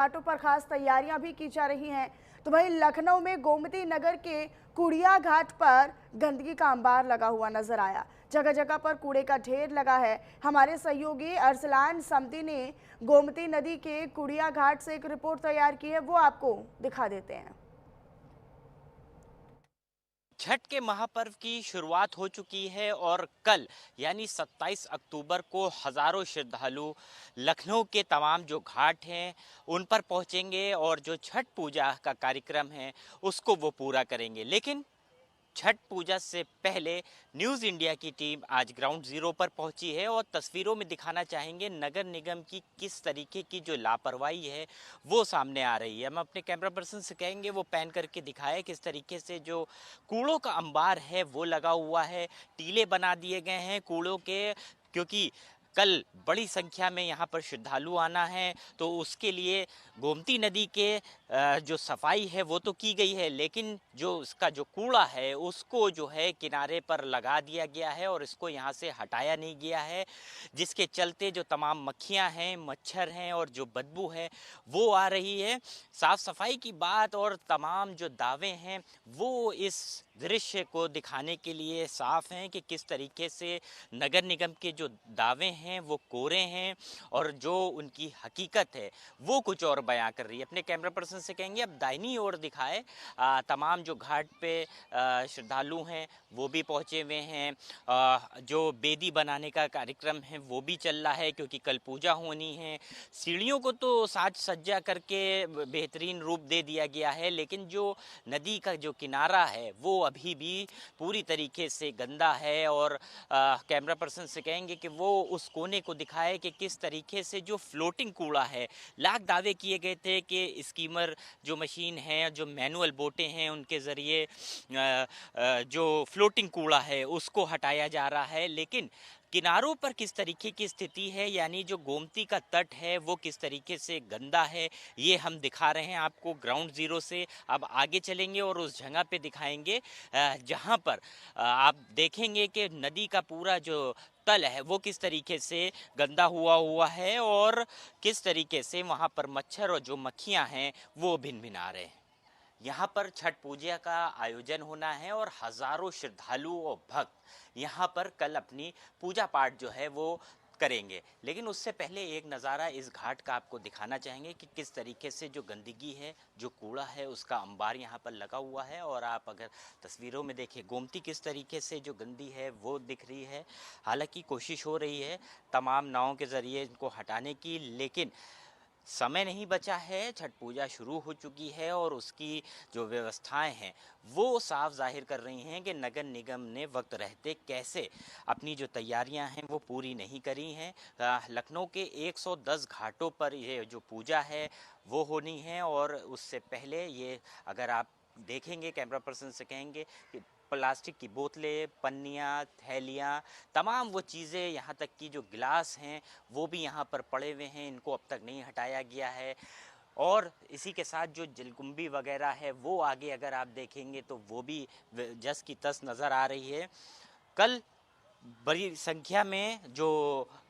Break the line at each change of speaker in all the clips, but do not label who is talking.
घाटों पर खास तैयारियां भी की जा रही हैं। तो वहीं लखनऊ में गोमती नगर के कुड़िया घाट पर गंदगी का अंबार लगा हुआ नजर आया। जगह जगह पर कूड़े का ढेर लगा है। हमारे सहयोगी अरसलान समती ने गोमती नदी के कुड़िया घाट से एक रिपोर्ट तैयार की है, वो आपको दिखा देते हैं।
छठ के महापर्व की शुरुआत हो चुकी है और कल यानी 27 अक्टूबर को हजारों श्रद्धालु लखनऊ के तमाम जो घाट हैं उन पर पहुंचेंगे और जो छठ पूजा का कार्यक्रम है उसको वो पूरा करेंगे। लेकिन छठ पूजा से पहले न्यूज़ इंडिया की टीम आज ग्राउंड जीरो पर पहुंची है और तस्वीरों में दिखाना चाहेंगे नगर निगम की किस तरीके की जो लापरवाही है वो सामने आ रही है। हम अपने कैमरा पर्सन से कहेंगे वो पैन करके दिखाए किस तरीके से जो कूड़ों का अंबार है वो लगा हुआ है, टीले बना दिए गए हैं कूड़ों के, क्योंकि कल बड़ी संख्या में यहाँ पर श्रद्धालु आना है। तो उसके लिए गोमती नदी के जो सफाई है वो तो की गई है, लेकिन जो इसका जो कूड़ा है उसको जो है किनारे पर लगा दिया गया है और इसको यहाँ से हटाया नहीं गया है, जिसके चलते जो तमाम मक्खियाँ हैं, मच्छर हैं और जो बदबू है वो आ रही है। साफ सफाई की बात और तमाम जो दावे हैं वो इस दृश्य को दिखाने के लिए साफ हैं कि किस तरीके से नगर निगम के जो दावे हैं वो कोरे हैं और जो उनकी हकीकत है वो कुछ और बयां कर रही है। अपने कैमरा पर्सन से कहेंगे अब दाहिनी ओर दिखाए। तमाम जो घाट पे श्रद्धालु हैं वो भी पहुंचे हुए हैं। जो बेदी बनाने का कार्यक्रम है वो भी चल रहा है क्योंकि कल पूजा होनी है। सीढ़ियों को तो साज सज्जा करके बेहतरीन रूप दे दिया गया है, लेकिन जो नदी का जो किनारा है वो अभी भी पूरी तरीके से गंदा है और कैमरा पर्सन से कहेंगे कि वो उस कोने को दिखाए कि किस तरीके से जो फ्लोटिंग कूड़ा है, लाख दावे किए गए थे कि स्कीमर जो मशीन है, जो मैनुअल बोटें हैं उनके ज़रिए जो फ्लोटिंग कूड़ा है उसको हटाया जा रहा है, लेकिन किनारों पर किस तरीके की स्थिति है यानी जो गोमती का तट है वो किस तरीके से गंदा है ये हम दिखा रहे हैं आपको ग्राउंड जीरो से। अब आगे चलेंगे और उस जगह पे दिखाएंगे जहां पर आप देखेंगे कि नदी का पूरा जो तल है वो किस तरीके से गंदा हुआ है और किस तरीके से वहां पर मच्छर और जो मक्खियां हैं वो भिन भिना रहे हैं। यहाँ पर छठ पूजा का आयोजन होना है और हजारों श्रद्धालु और भक्त यहाँ पर कल अपनी पूजा पाठ जो है वो करेंगे। लेकिन उससे पहले एक नज़ारा इस घाट का आपको दिखाना चाहेंगे कि किस तरीके से जो गंदगी है, जो कूड़ा है उसका अंबार यहाँ पर लगा हुआ है। और आप अगर तस्वीरों में देखें गोमती किस तरीके से जो गंदी है वो दिख रही है। हालांकि कोशिश हो रही है तमाम नावों के ज़रिए इनको हटाने की, लेकिन समय नहीं बचा है। छठ पूजा शुरू हो चुकी है और उसकी जो व्यवस्थाएं हैं वो साफ जाहिर कर रही हैं कि नगर निगम ने वक्त रहते कैसे अपनी जो तैयारियां हैं वो पूरी नहीं करी हैं। लखनऊ के 110 घाटों पर ये जो पूजा है वो होनी है और उससे पहले ये अगर आप देखेंगे कैमरा पर्सन से कहेंगे कि प्लास्टिक की बोतलें, पन्नियाँ, थैलियाँ, तमाम वो चीज़ें, यहाँ तक कि जो गिलास हैं वो भी यहाँ पर पड़े हुए हैं, इनको अब तक नहीं हटाया गया है। और इसी के साथ जो जलकुंभी वगैरह है वो आगे अगर आप देखेंगे तो वो भी जस की तस नज़र आ रही है। कल बड़ी संख्या में जो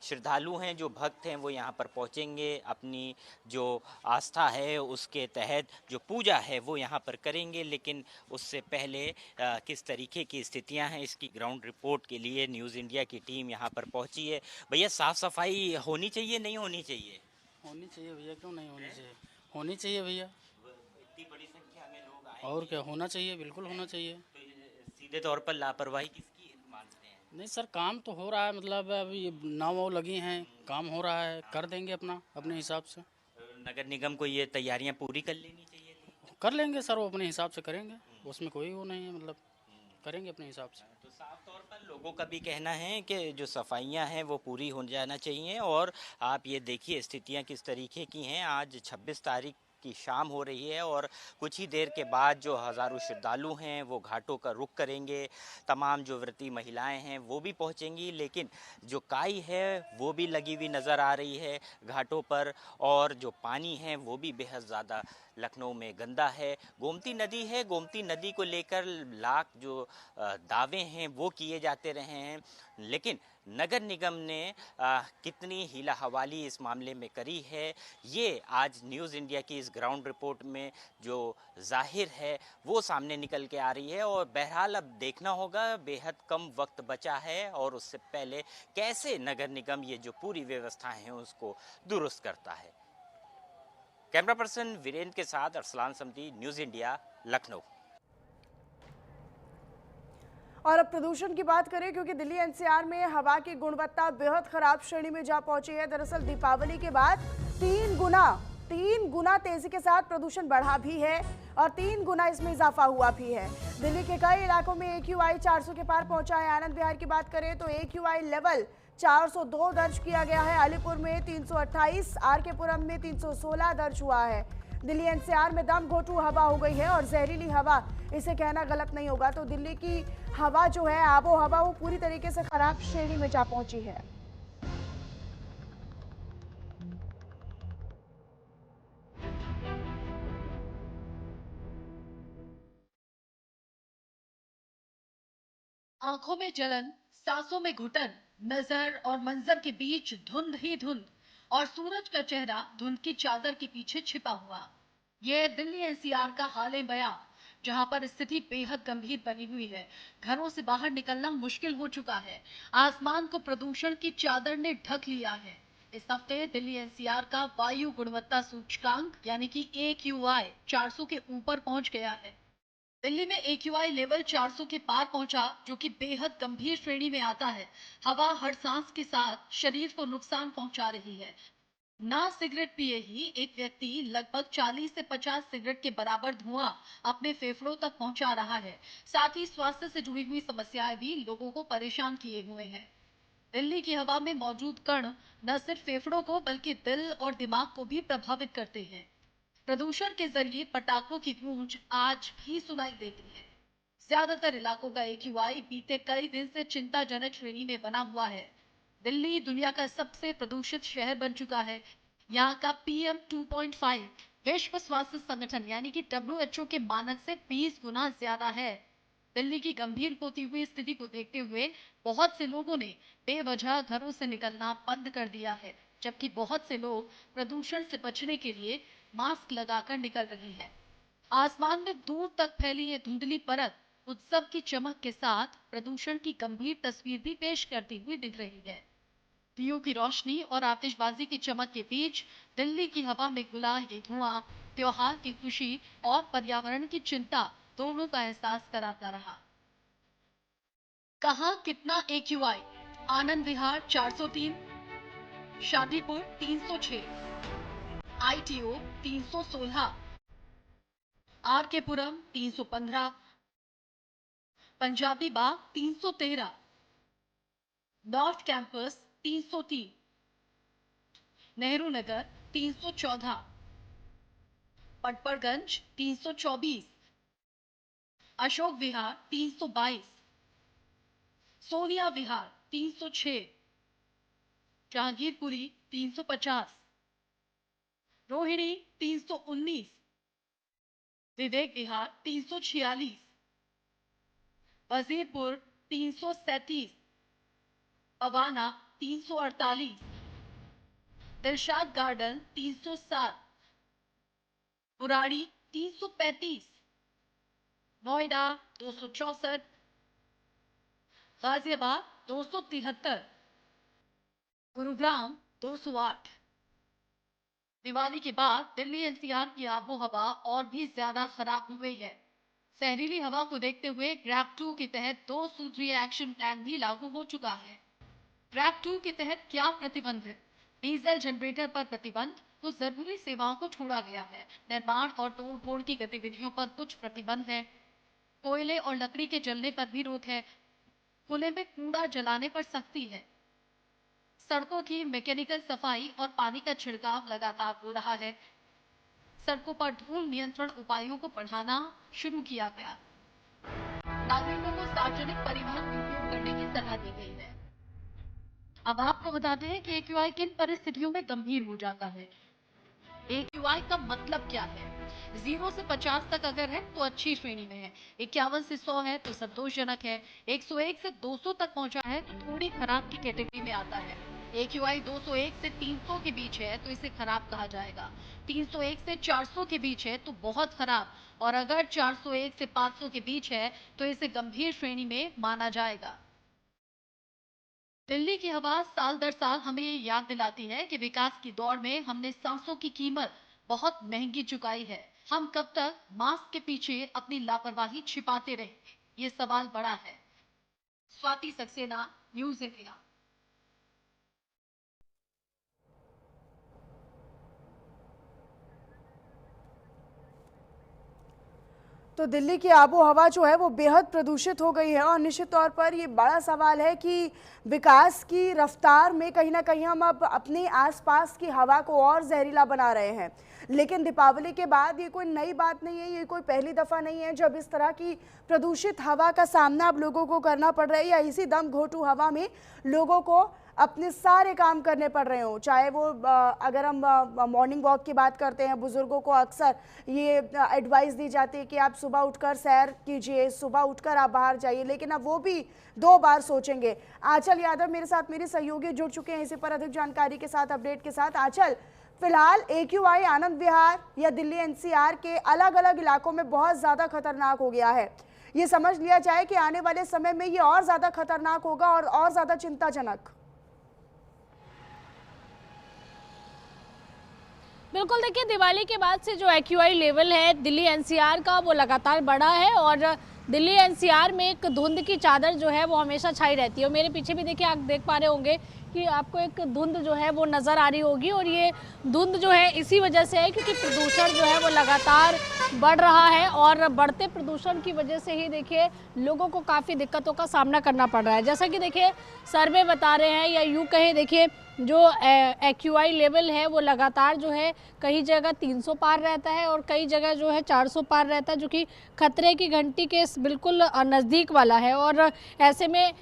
श्रद्धालु हैं, जो भक्त हैं वो यहाँ पर पहुँचेंगे, अपनी जो आस्था है उसके तहत जो पूजा है वो यहाँ पर करेंगे। लेकिन उससे पहले किस तरीके की स्थितियाँ हैं इसकी ग्राउंड रिपोर्ट के लिए न्यूज़ इंडिया की टीम यहाँ पर पहुँची है। भैया साफ़ सफाई होनी चाहिए नहीं होनी चाहिए?
होनी चाहिए भैया, क्यों नहीं होनी चाहिए, होनी चाहिए भैया।
इतनी बड़ी संख्या में लोग
और
आएंगे
क्या, होना चाहिए, बिल्कुल होना चाहिए।
तो ये सीधे तौर पर लापरवाही किसकी मानते हैं?
नहीं सर, काम तो हो रहा है, मतलब अभी नाव वाव लगी हैं, काम हो रहा है, कर देंगे अपना अपने हिसाब से।
नगर निगम को ये तैयारियां पूरी कर लेनी चाहिए थी।
कर लेंगे सर, वो अपने हिसाब से करेंगे, उसमें कोई वो नहीं है, मतलब करेंगे अपने हिसाब से।
तो साफ तौर पर लोगों का भी कहना है कि जो सफाइयां हैं वो पूरी हो जाना चाहिए। और आप ये देखिए स्थितियां किस तरीके की हैं। आज 26 तारीख की शाम हो रही है और कुछ ही देर के बाद जो हज़ारों श्रद्धालु हैं वो घाटों का रुख करेंगे। तमाम जो व्रती महिलाएं हैं वो भी पहुंचेंगी, लेकिन जो काई है वो भी लगी हुई नज़र आ रही है घाटों पर और जो पानी है वो भी बेहद ज़्यादा लखनऊ में गंदा है। गोमती नदी है, गोमती नदी को लेकर लाख जो दावे हैं वो किए जाते रहे हैं, लेकिन नगर निगम ने कितनी हीला हवाली इस मामले में करी है, ये आज न्यूज़ इंडिया की इस ग्राउंड रिपोर्ट में जो जाहिर है वो सामने निकल के आ रही है। और बहरहाल अब देखना होगा, बेहद कम वक्त बचा है और उससे पहले कैसे नगर निगम ये जो पूरी व्यवस्था है उसको दुरुस्त करता है। कैमरा पर्सन वीरेंद्र के साथ अरसलान समदी, न्यूज़ इंडिया, लखनऊ।
और अब प्रदूषण की बात करें, क्योंकि दिल्ली एनसीआर में हवा की गुणवत्ता बेहद खराब श्रेणी में जा पहुंची है। दरअसल दीपावली के बाद तीन गुना तेजी के साथ प्रदूषण बढ़ा भी है और 3 गुना इसमें इजाफा हुआ भी है। दिल्ली के कई इलाकों में AQI 400 के पार पहुंचा है। आनंद विहार की बात करें तो AQI लेवल 402 दर्ज किया गया है। अलीपुर में 328, RK पुरम में 316 दर्ज हुआ है। दिल्ली एनसीआर में दम घोटू हवा हो गई है और जहरीली हवा, इसे कहना गलत नहीं होगा। तो दिल्ली की हवा जो है, आबो हवा, वो पूरी तरीके से खराब श्रेणी में जा पहुंची है।
आंखों में जलन, सांसों में घुटन, नजर और मंजर के बीच धुंध ही धुंध और सूरज का चेहरा धुंध की चादर के पीछे छिपा हुआ। ये दिल्ली एनसीआर का हाल है बयां, जहां पर स्थिति बेहद गंभीर बनी हुई है। घरों से बाहर निकलना मुश्किल हो चुका है। आसमान को प्रदूषण की चादर ने ढक लिया है। इस हफ्ते दिल्ली एनसीआर का वायु गुणवत्ता सूचकांक यानी कि AQI 400 के ऊपर पहुंच गया है। दिल्ली में AQI लेवल 400 के पार पहुंचा, जो कि बेहद गंभीर श्रेणी में आता है। हवा हर सांस के साथ शरीर को नुकसान पहुंचा रही है। ना सिगरेट पिए ही एक व्यक्ति लगभग 40 से 50 सिगरेट के बराबर धुआं अपने फेफड़ों तक पहुंचा रहा है। साथ ही स्वास्थ्य से जुड़ी हुई समस्याएं भी लोगों को परेशान किए हुए हैं। दिल्ली की हवा में मौजूद कण न सिर्फ फेफड़ों को बल्कि दिल और दिमाग को भी प्रभावित करते हैं। प्रदूषण के जरिए पटाखों की गूंज आज भी सुनाई देती है। ज्यादातर इलाकों का AQI बीते कई दिन से चिंताजनक श्रेणी में बना हुआ है। दिल्ली दुनिया का सबसे प्रदूषित शहर बन चुका है। यहाँ का PM 2.5 विश्व स्वास्थ्य संगठन यानी कि WHO के मानक से 20 गुना ज्यादा है। दिल्ली की गंभीर होती हुई स्थिति को देखते हुए बहुत से लोगों ने बेवजह घरों से निकलना बंद कर दिया है, जबकि बहुत से लोग प्रदूषण से बचने के लिए मास्क लगाकर निकल रहे हैं। आसमान में दूर तक फैली ये धुंधली परत उत्सव की चमक के साथ प्रदूषण की गंभीर तस्वीर भी पेश करती हुई दिख रही है। दियों की रोशनी और आतिशबाजी की चमक के बीच दिल्ली की हवा में घुला ये धुआं त्योहार की खुशी और पर्यावरण की चिंता दोनों का एहसास कराता रहा। कहाँ कितना AQI? Anand Vihar 403, Shadipur 306, ITO 316, RK पुरम 315, पंजाबी बाग 313, नॉर्थ कैंपस 303, नेहरू नगर 314, पटपरगंज 324, अशोक विहार 322, सोनिया विहार 306, जहांगीरपुरी 350, रोहिणी 319, विवेक विहार 346, वजीरपुर 337, पवाना 348, दिलशाद गार्डन 307, बुराड़ी 335, नोएडा 264, गाजियाबाद 273, गुरुग्राम 208। दिवाली के बाद दिल्ली एनसीआर की आबो हवा और भी ज्यादा खराब हो गई है। जहरीली हवा को देखते हुए ग्रैप 2 के तहत 2 सूत्रीय एक्शन प्लान भी लागू हो चुका है। ग्रैप 2 के तहत क्या प्रतिबंध है? डीजल जनरेटर पर प्रतिबंध, तो जरूरी सेवाओं को छोड़ा गया है। निर्माण और तोड़ फोड़ की गतिविधियों पर कुछ प्रतिबंध है। कोयले और लकड़ी के जलने पर भी रोक है। खुले में कूड़ा जलाने पर सख्ती है। सड़कों की मैकेनिकल सफाई और पानी का छिड़काव लगातार हो रहा है। सड़कों पर धूल नियंत्रण उपायों को बढ़ाना शुरू किया गया। नागरिकों को सार्वजनिक परिवहन उपयोग करने की सलाह दी गई है। अब आपको बताते हैं कि AQI किन परिस्थितियों में गंभीर हो जाता है। AQI का मतलब क्या है? 0 से 50 तक अगर है तो अच्छी श्रेणी में है, 51 से 100 है तो संतोषजनक है, 101 से 200 तक पहुंचा है तो थोड़ी खराब की कैटेगरी में आता है। AQI 201 से 300 के बीच है तो इसे खराब कहा जाएगा, 301 से 400 के बीच है तो बहुत खराब, और अगर 401 से 500 के बीच है तो इसे गंभीर श्रेणी में माना जाएगा। दिल्ली की हवा साल दर साल हमें ये याद दिलाती है कि विकास की दौड़ में हमने सांसों की कीमत बहुत महंगी चुकाई है। हम कब तक मास्क के पीछे अपनी लापरवाही छिपाते रहेंगे, ये सवाल बड़ा है। Swati Saxena, news India.
तो दिल्ली की आबो हवा जो है वो बेहद प्रदूषित हो गई है और निश्चित तौर पर ये बड़ा सवाल है कि विकास की रफ्तार में कहीं ना कहीं हम अब अपने आसपास की हवा को और जहरीला बना रहे हैं। लेकिन दीपावली के बाद ये कोई नई बात नहीं है, ये कोई पहली दफ़ा नहीं है जब इस तरह की प्रदूषित हवा का सामना अब लोगों को करना पड़ रहा है, या इसी दम घोटू हवा में लोगों को अपने सारे काम करने पड़ रहे हो। चाहे वो अगर हम मॉर्निंग वॉक की बात करते हैं, बुजुर्गों को अक्सर ये एडवाइस दी जाती है कि आप सुबह उठकर सैर कीजिए, सुबह उठकर आप बाहर जाइए, लेकिन अब वो भी 2 बार सोचेंगे। आंचल यादव मेरे साथ मेरे सहयोगी जुड़ चुके हैं इसी पर अधिक जानकारी के साथ, अपडेट के साथ। आंचल, फिलहाल AQI आनंद विहार या दिल्ली NCR के अलग अलग इलाकों में बहुत ज़्यादा खतरनाक हो गया है। ये समझ लिया जाए कि आने वाले समय में ये और ज़्यादा खतरनाक होगा और ज़्यादा चिंताजनक।
बिल्कुल, देखिए दिवाली के बाद से जो AQI लेवल है दिल्ली NCR का वो लगातार बढ़ा है और दिल्ली NCR में एक धुंध की चादर जो है वो हमेशा छाई रहती है। और मेरे पीछे भी देखिए आप देख पा रहे होंगे कि आपको एक धुंध जो है वो नज़र आ रही होगी, और ये धुंध जो है इसी वजह से है क्योंकि प्रदूषण जो है वो लगातार बढ़ रहा है और बढ़ते प्रदूषण की वजह से ही देखिए लोगों को काफ़ी दिक्कतों का सामना करना पड़ रहा है। जैसा कि देखिए सर्वे बता रहे हैं, या यूँ कहें देखिए जो AQI लेवल है वो लगातार जो है कई जगह 300 पार रहता है और कई जगह जो है 400 पार रहता है, जो कि खतरे की घंटी के बिल्कुल नज़दीक वाला है। और ऐसे में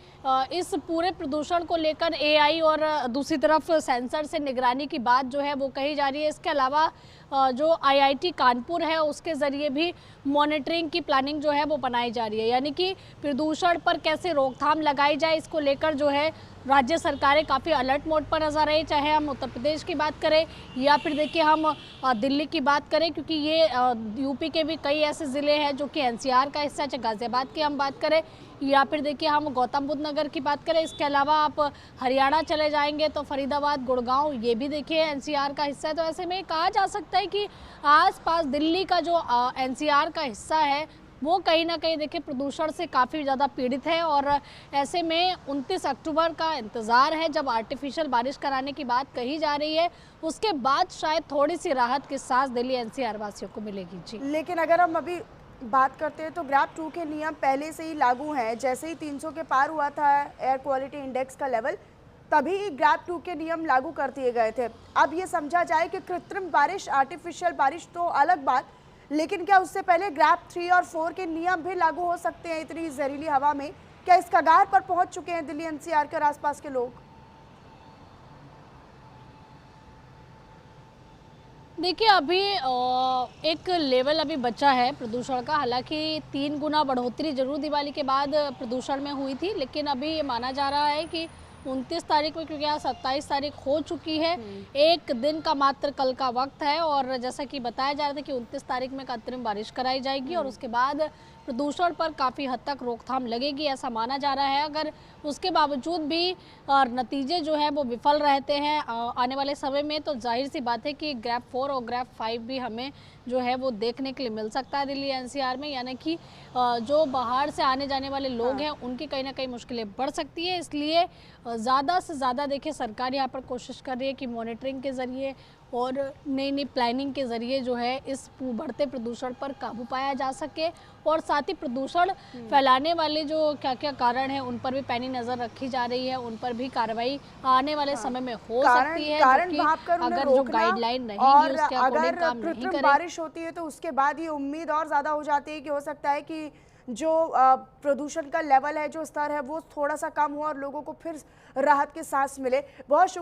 इस पूरे प्रदूषण को लेकर AI और दूसरी तरफ सेंसर से निगरानी की बात जो है वो कही जा रही है। इसके अलावा जो IIT कानपुर है उसके ज़रिए भी मॉनिटरिंग की प्लानिंग जो है वो बनाई जा रही है, यानी कि प्रदूषण पर कैसे रोकथाम लगाई जाए इसको लेकर जो है राज्य सरकारें काफ़ी अलर्ट मोड पर नजर रही। चाहे हम उत्तर प्रदेश की बात करें या फिर देखिए हम दिल्ली की बात करें, क्योंकि ये यूपी के भी कई ऐसे ज़िले हैं जो कि NCR का हिस्सा है। चाहे गाज़ियाबाद की हम बात करें या फिर देखिए हम गौतम बुद्ध नगर की बात करें, इसके अलावा आप हरियाणा चले जाएंगे तो फरीदाबाद, गुड़गांव, ये भी देखिए NCR का हिस्सा है। तो ऐसे में कहा जा सकता है कि आसपास दिल्ली का जो NCR का हिस्सा है वो कहीं ना कहीं देखिए प्रदूषण से काफ़ी ज़्यादा पीड़ित है। और ऐसे में 29 अक्टूबर का इंतज़ार है जब आर्टिफिशियल बारिश कराने की बात कही जा रही है, उसके बाद शायद थोड़ी सी राहत की सांस दिल्ली NCR वासियों को मिलेगी। जी,
लेकिन अगर हम अभी बात करते हैं तो ग्रैप 2 के नियम पहले से ही लागू हैं। जैसे ही 300 के पार हुआ था एयर क्वालिटी इंडेक्स का लेवल, तभी ग्रैप 2 के नियम लागू कर दिए गए थे। अब ये समझा जाए कि कृत्रिम बारिश, आर्टिफिशियल बारिश तो अलग बात, लेकिन क्या उससे पहले ग्रैप 3 और 4 के नियम भी लागू हो सकते हैं इतनी जहरीली हवा में? क्या इस कगार पर पहुंच चुके हैं दिल्ली NCR के आसपास के लोग?
देखिए अभी एक लेवल अभी बचा है प्रदूषण का। हालांकि 3 गुना बढ़ोतरी जरूर दिवाली के बाद प्रदूषण में हुई थी, लेकिन अभी ये माना जा रहा है कि 29 तारीख में, क्योंकि आज 27 तारीख हो चुकी है, एक दिन का मात्र कल का वक्त है। और जैसा कि बताया जा रहा था कि 29 तारीख में कृत्रिम बारिश कराई जाएगी और उसके बाद प्रदूषण पर काफ़ी हद तक रोकथाम लगेगी, ऐसा माना जा रहा है। अगर उसके बावजूद भी नतीजे जो है वो विफल रहते हैं आने वाले समय में, तो जाहिर सी बात है कि ग्रैप 4 और ग्रैप 5 भी हमें जो है वो देखने के लिए मिल सकता है दिल्ली NCR में, यानी कि जो बाहर से आने जाने वाले लोग हैं उनकी कहीं ना कहीं मुश्किलें बढ़ सकती है। इसलिए ज़्यादा से ज़्यादा देखिए सरकार यहाँ पर कोशिश कर रही है कि मॉनिटरिंग के ज़रिए और नई नई प्लानिंग के ज़रिए जो है इस बढ़ते प्रदूषण पर काबू पाया जा सके, और साथ ही प्रदूषण फैलाने वाले जो क्या क्या कारण हैं उन पर भी पैनी नज़र रखी जा रही है, उन पर भी कार्रवाई आने वाले समय में हो सकती है। अगर जो गाइडलाइन रहेंगी उसके अकॉर्डिंग काम नहीं करें,
बारिश होती है तो उसके बाद ये उम्मीद और ज़्यादा हो जाती है कि हो सकता है कि जो प्रदूषण का लेवल है, जो स्तर है, वो थोड़ा सा कम हो और लोगों को फिर राहत की सांस मिले। बहुत